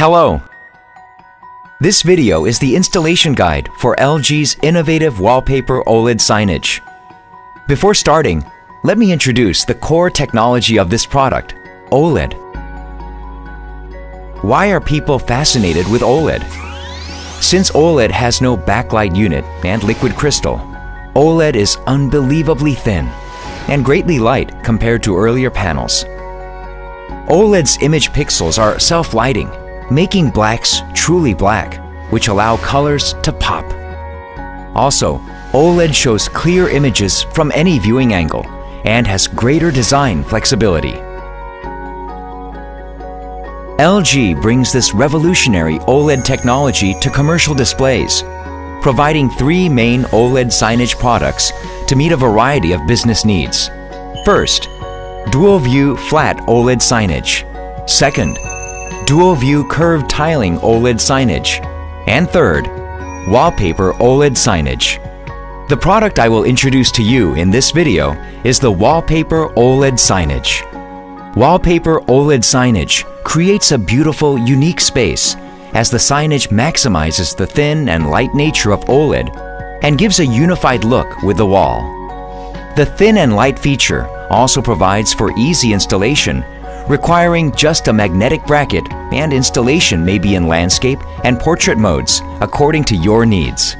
Hello! This video is the installation guide for LG's innovative wallpaper OLED signage. Before starting, let me introduce the core technology of this product, OLED. Why are people fascinated with OLED? Since OLED has no backlight unit and liquid crystal, OLED is unbelievably thin and greatly light compared to earlier panels. OLED's image pixels are self-lighting, making blacks truly black, which allow colors to pop. Also, OLED shows clear images from any viewing angle and has greater design flexibility. LG brings this revolutionary OLED technology to commercial displays, providing three main OLED signage products to meet a variety of business needs. First, dual-view flat OLED signage. Second, dual-view curved tiling OLED signage. And third, wallpaper OLED signage. The product I will introduce to you in this video is the wallpaper OLED signage. Wallpaper OLED signage creates a beautiful, unique space as the signage maximizes the thin and light nature of OLED and gives a unified look with the wall. The thin and light feature also provides for easy installation, requiring just a magnetic bracket, and installation may be in landscape and portrait modes according to your needs.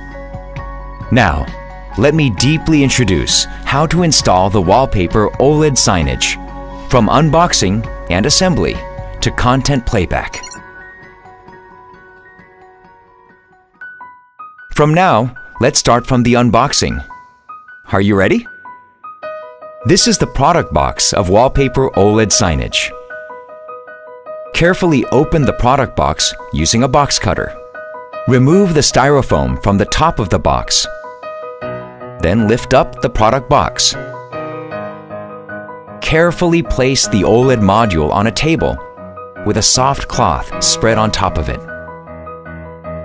Now, let me deeply introduce how to install the wallpaper OLED signage, from unboxing and assembly to content playback. From now, let's start from the unboxing. Are you ready? This is the product box of wallpaper OLED signage. Carefully open the product box using a box cutter. Remove the styrofoam from the top of the box. Then lift up the product box. Carefully place the OLED module on a table with a soft cloth spread on top of it.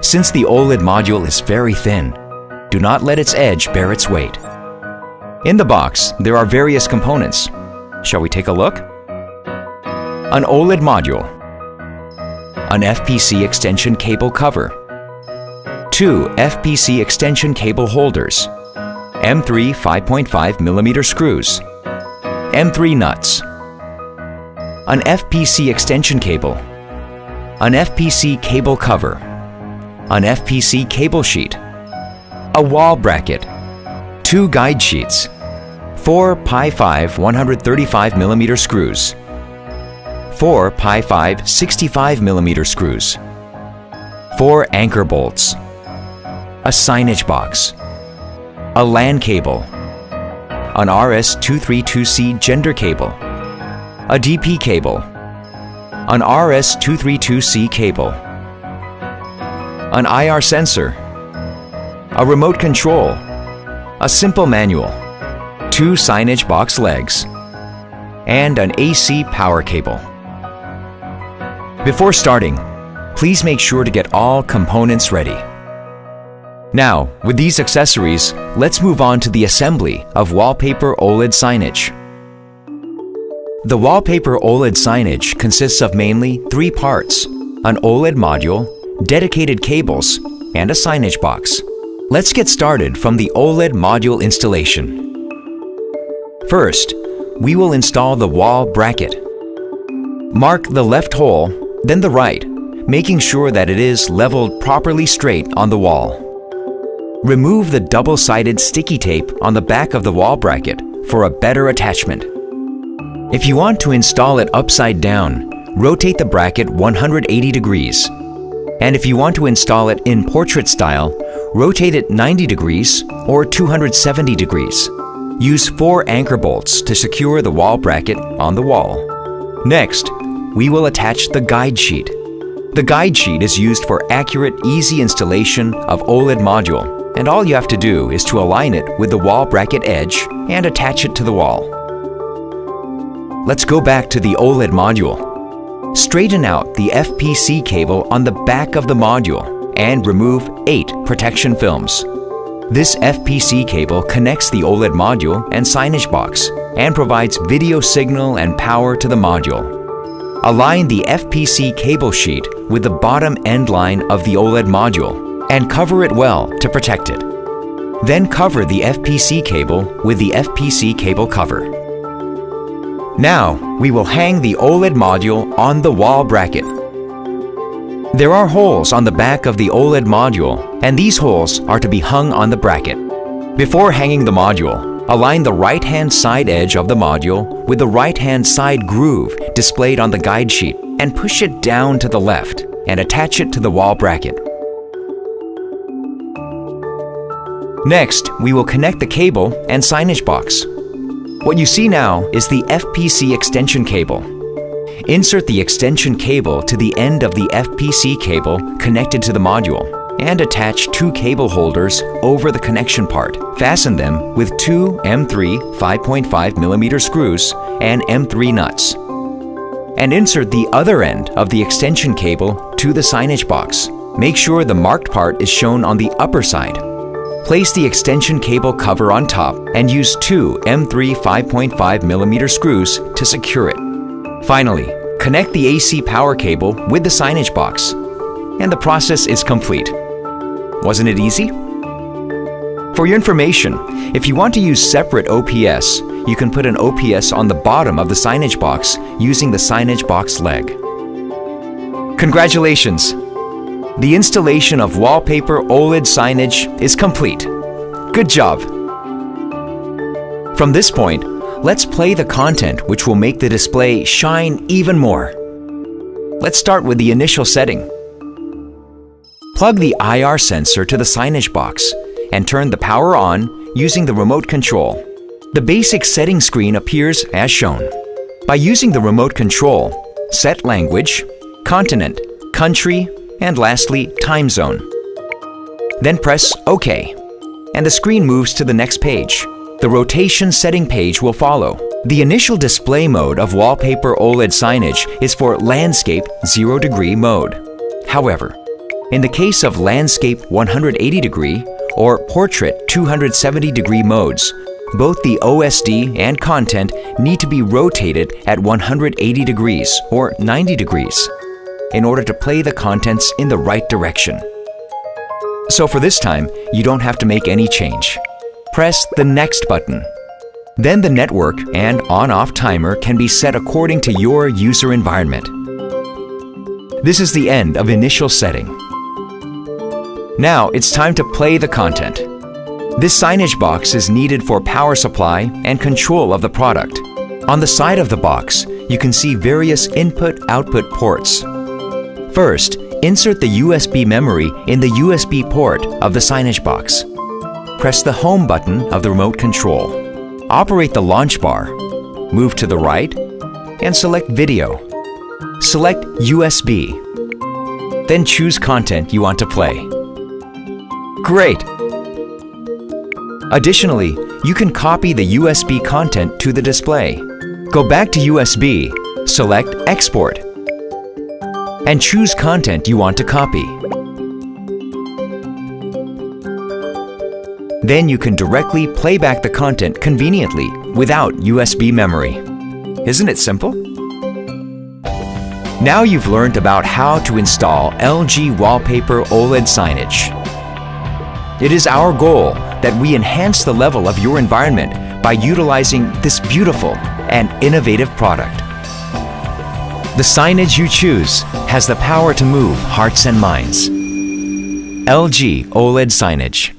Since the OLED module is very thin, do not let its edge bear its weight. In the box, there are various components. Shall we take a look? An OLED module, an FPC extension cable cover, 2 FPC extension cable holders, M3 5.5mm screws, M3 nuts, an FPC extension cable, an FPC cable cover, an FPC cable sheet, a wall bracket, 2 guide sheets, 4 Pi 5 135mm screws, 4 Pi 5 65mm screws, 4 anchor bolts, a signage box, a LAN cable, an RS232C gender cable, a DP cable, an RS232C cable, an IR sensor, a remote control, a simple manual, 2 signage box legs, and an AC power cable. Before starting, please make sure to get all components ready. Now, with these accessories, let's move on to the assembly of wallpaper OLED signage. The wallpaper OLED signage consists of mainly 3 parts: an OLED module, dedicated cables, and a signage box. Let's get started from the OLED module installation. First, we will install the wall bracket. Mark the left hole, then the right, making sure that it is leveled properly straight on the wall. Remove the double-sided sticky tape on the back of the wall bracket for a better attachment. If you want to install it upside down, rotate the bracket 180 degrees. And if you want to install it in portrait style, rotate it 90 degrees or 270 degrees. Use 4 anchor bolts to secure the wall bracket on the wall. Next, we will attach the guide sheet. The guide sheet is used for accurate, easy installation of OLED module, and all you have to do is to align it with the wall bracket edge and attach it to the wall. Let's go back to the OLED module. Straighten out the FPC cable on the back of the module and remove 8 protection films. This FPC cable connects the OLED module and signage box and provides video signal and power to the module. Align the FPC cable sheet with the bottom end line of the OLED module and cover it well to protect it. Then cover the FPC cable with the FPC cable cover. Now, we will hang the OLED module on the wall bracket. There are holes on the back of the OLED module, and these holes are to be hung on the bracket. Before hanging the module, align the right-hand side edge of the module with the right-hand side groove displayed on the guide sheet and push it down to the left and attach it to the wall bracket. Next, we will connect the cable and signage box. What you see now is the FPC extension cable. Insert the extension cable to the end of the FPC cable connected to the module and attach two cable holders over the connection part. Fasten them with two M3 5.5mm screws and M3 nuts. And insert the other end of the extension cable to the signage box. Make sure the marked part is shown on the upper side. Place the extension cable cover on top and use two M3 5.5mm screws to secure it. Finally, connect the AC power cable with the signage box, and the process is complete. Wasn't it easy? For your information, if you want to use separate OPS, you can put an OPS on the bottom of the signage box using the signage box leg. Congratulations! The installation of Wallpaper OLED signage is complete. Good job! From this point, let's play the content which will make the display shine even more. Let's start with the initial setting. Plug the IR sensor to the signage box and turn the power on using the remote control. The basic setting screen appears as shown. By using the remote control, set language, continent, country, and lastly, time zone. Then press OK, and the screen moves to the next page. The rotation setting page will follow. The initial display mode of Wallpaper OLED signage is for Landscape 0° mode. However, in the case of Landscape 180° or Portrait 270° modes, both the OSD and content need to be rotated at 180 degrees or 90 degrees in order to play the contents in the right direction. So for this time, you don't have to make any change. Press the Next button. Then the network and on-off timer can be set according to your user environment. This is the end of initial setting. Now it's time to play the content. This signage box is needed for power supply and control of the product. On the side of the box, you can see various input-output ports. First, insert the USB memory in the USB port of the signage box. Press the Home button of the remote control. Operate the launch bar. Move to the right and select Video. Select USB. Then choose content you want to play. Great! Additionally, you can copy the USB content to the display. Go back to USB, select Export, and choose content you want to copy. Then you can directly play back the content conveniently without USB memory. Isn't it simple? Now you've learned about how to install LG Wallpaper OLED signage. It is our goal that we enhance the level of your environment by utilizing this beautiful and innovative product. The signage you choose has the power to move hearts and minds. LG OLED signage.